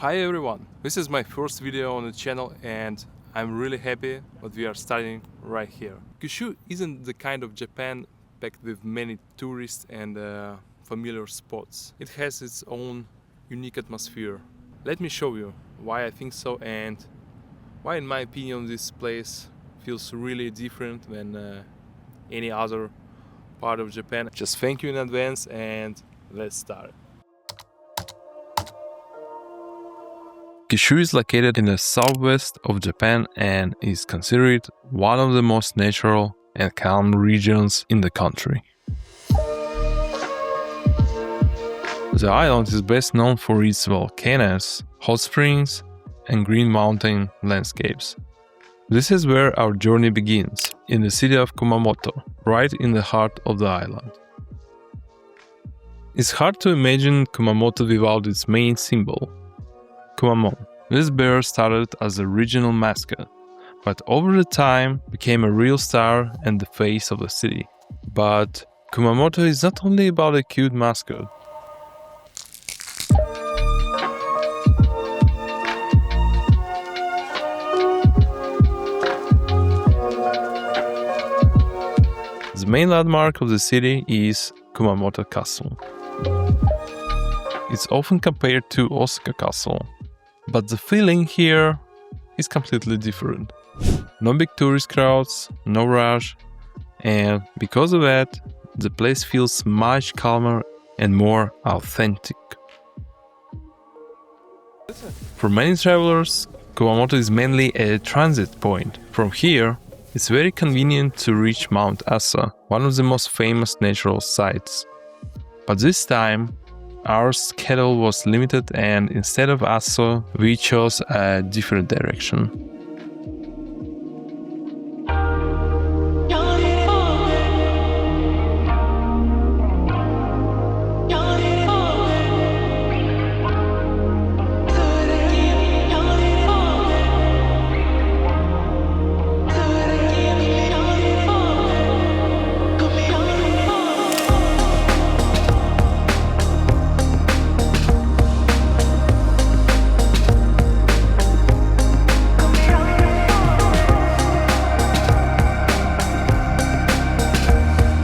Hi everyone, this is my first video on the channel and I'm really happy that we are starting right here. Kyushu isn't the kind of Japan packed with many tourists and familiar spots. It has its own unique atmosphere. Let me show you why I think so and why in my opinion this place feels really different than any other part of Japan. Just thank you in advance and let's start. Kyushu is located in the southwest of Japan and is considered one of the most natural and calm regions in the country. The island is best known for its volcanoes, hot springs, and green mountain landscapes. This is where our journey begins, in the city of Kumamoto, right in the heart of the island. It's hard to imagine Kumamoto without its main symbol, Kumamoto. This bear started as a regional mascot, but over the time became a real star and the face of the city. But Kumamoto is not only about a cute mascot. The main landmark of the city is Kumamoto Castle. It's often compared to Osaka Castle, but the feeling here is completely different. No big tourist crowds, no rush, and because of that, the place feels much calmer and more authentic. For many travelers, Kumamoto is mainly a transit point. From here, it's very convenient to reach Mount Asa, one of the most famous natural sites. But this time, our schedule was limited and instead of Aso, we chose a different direction.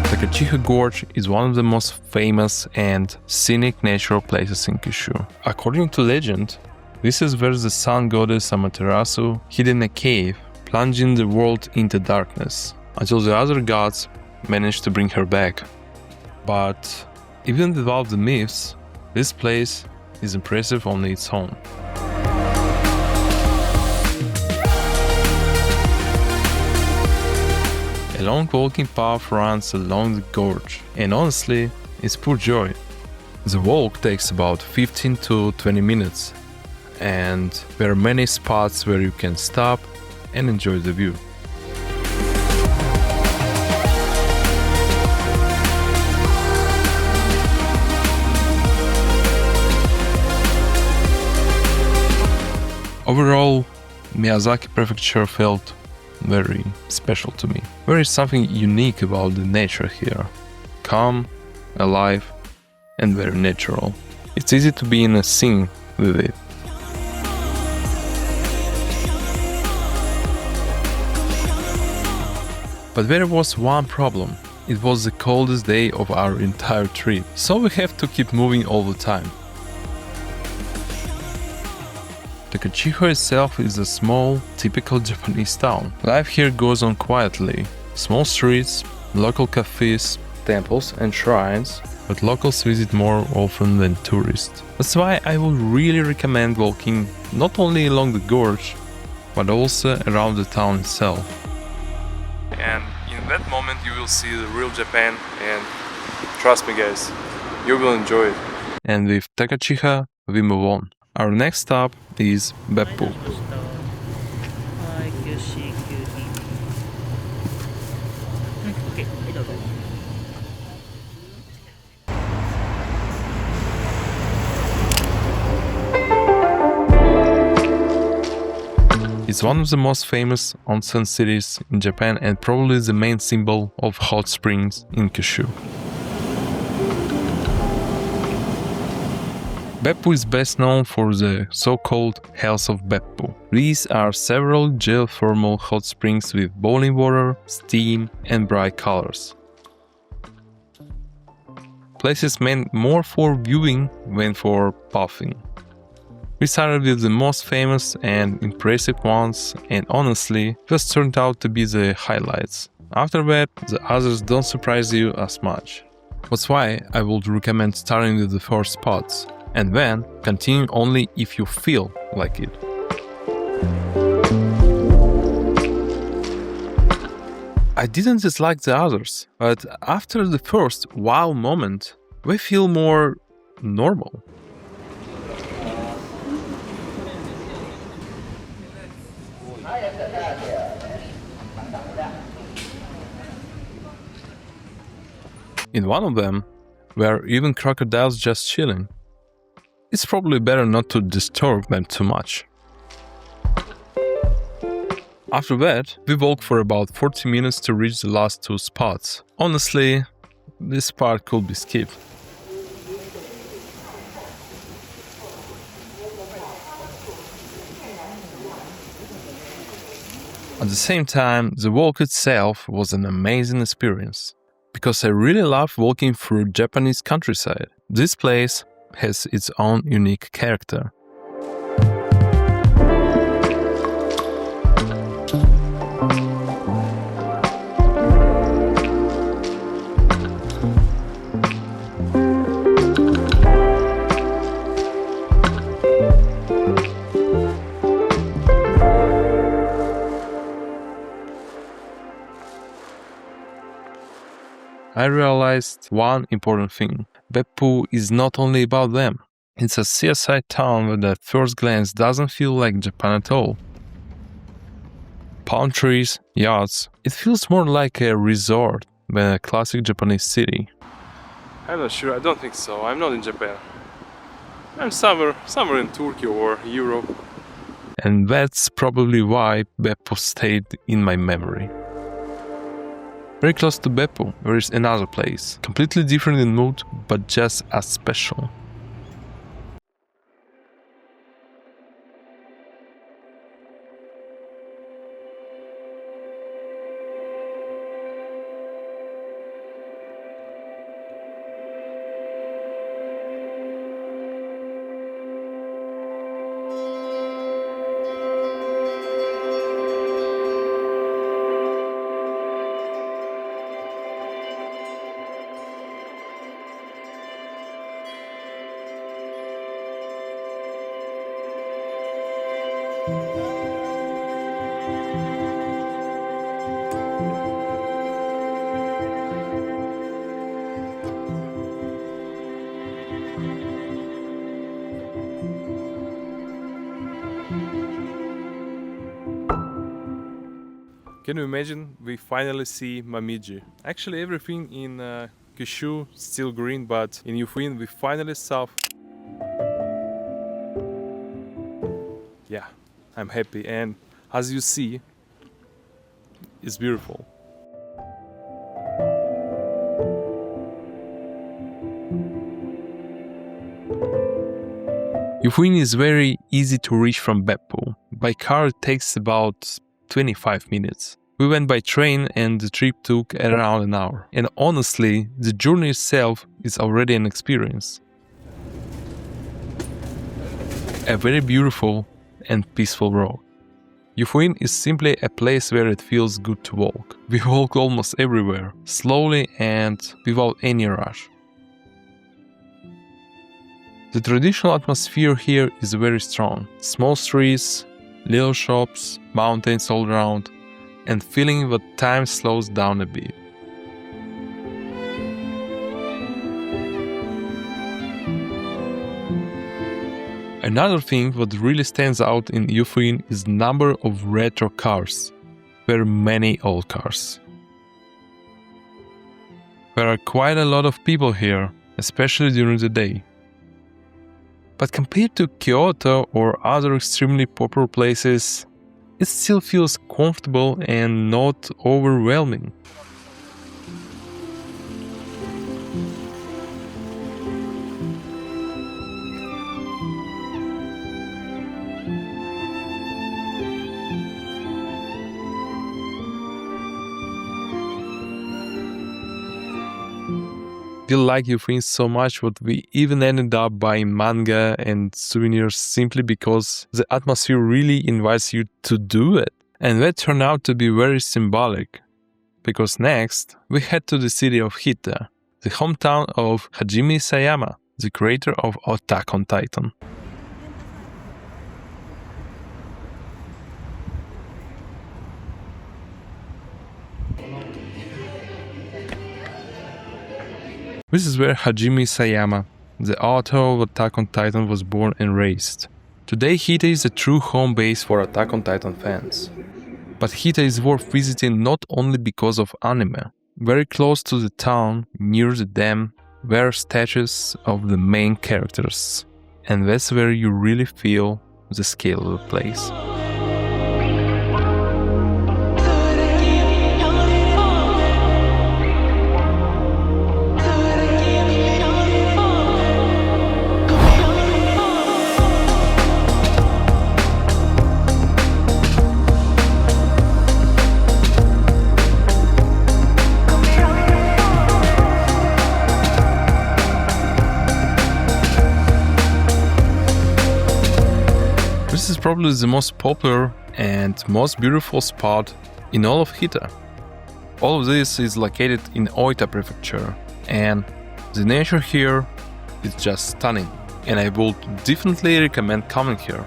Takachiho Gorge is one of the most famous and scenic natural places in Kyushu. According to legend, this is where the sun goddess Amaterasu hid in a cave, plunging the world into darkness, until the other gods managed to bring her back. But even without the myths, this place is impressive on its own. A long walking path runs along the gorge, and honestly, it's pure joy. The walk takes about 15 to 20 minutes, and there are many spots where you can stop and enjoy the view. Overall, Miyazaki Prefecture felt very special to me. There is something unique about the nature here. Calm, alive, and very natural. It's easy to be in a sync with it. But there was one problem. It was the coldest day of our entire trip, so we have to keep moving all the time. Takachiho itself is a small, typical Japanese town. Life here goes on quietly. Small streets, local cafes, temples and shrines, but locals visit more often than tourists. That's why I would really recommend walking not only along the gorge, but also around the town itself. And in that moment you will see the real Japan, and trust me guys, you will enjoy it. And with Takachiho, we move on. Our next stop is Beppu. It's one of the most famous onsen cities in Japan and probably the main symbol of hot springs in Kyushu. Beppu is best known for the so-called Hells of Beppu. These are several geothermal hot springs with boiling water, steam and bright colors. Places meant more for viewing than for puffing. We started with the most famous and impressive ones, and honestly, just turned out to be the highlights. After that, the others don't surprise you as much. That's why I would recommend starting with the first spots, and then continue only if you feel like it. I didn't dislike the others, but after the first wow moment, they feel more normal. In one of them, were even crocodiles just chilling. It's probably better not to disturb them too much. After that, we walked for about 40 minutes to reach the last two spots. Honestly, this part could be skipped. At the same time, the walk itself was an amazing experience, because I really love walking through Japanese countryside. This place has its own unique character. I realized one important thing. Beppu is not only about them. It's a seaside town that at first glance doesn't feel like Japan at all. Palm trees, yachts, it feels more like a resort than a classic Japanese city. I'm not sure, I don't think so. I'm not in Japan. I'm somewhere in Turkey or Europe. And that's probably why Beppu stayed in my memory. Very close to Beppu, there is another place, completely different in mood, but just as special. Can you imagine? We finally see Mamiji. Actually, everything in Kyushu is still green, but in Yufuin we finally saw. Yeah, I'm happy, and as you see, it's beautiful. Yufuin is very easy to reach from Beppu. By car it takes about 25 minutes. We went by train and the trip took around an hour. And honestly, the journey itself is already an experience. A very beautiful and peaceful road. Yufuin is simply a place where it feels good to walk. We walk almost everywhere, slowly and without any rush. The traditional atmosphere here is very strong. Small streets, little shops, mountains all around, and feeling that time slows down a bit. Another thing that really stands out in Yufuin is the number of retro cars. There are many old cars. There are quite a lot of people here, especially during the day. But compared to Kyoto or other extremely popular places, it still feels comfortable and not overwhelming. We like Yufuin so much that we even ended up buying manga and souvenirs simply because the atmosphere really invites you to do it. And that turned out to be very symbolic, because next we head to the city of Hita, the hometown of Hajime Isayama, the creator of Attack on Titan. This is where Hajime Isayama, the author of Attack on Titan, was born and raised. Today Hita is a true home base for Attack on Titan fans. But Hita is worth visiting not only because of anime. Very close to the town, near the dam, were statues of the main characters. And that's where you really feel the scale of the place. This is probably the most popular and most beautiful spot in all of Hita. All of this is located in Oita prefecture, and the nature here is just stunning, and I would definitely recommend coming here.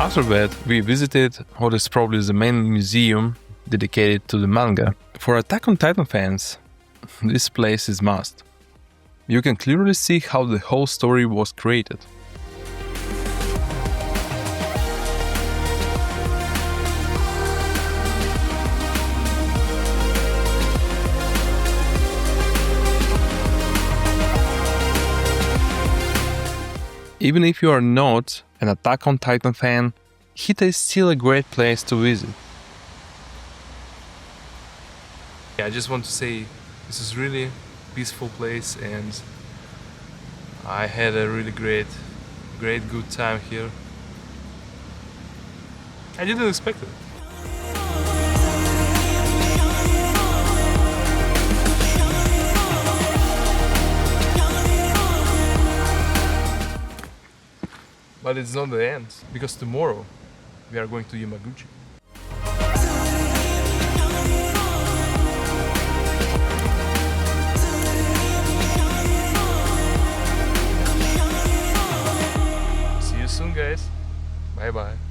After that, we visited what is probably the main museum dedicated to the manga. For Attack on Titan fans, this place is must. You can clearly see how the whole story was created. Even if you are not an Attack on Titan fan, Hita is still a great place to visit. Yeah, I just want to say this is really a peaceful place, and I had a really great good time here. I didn't expect it. But it's not the end, because tomorrow we are going to Yamaguchi. See you soon, guys. Bye bye.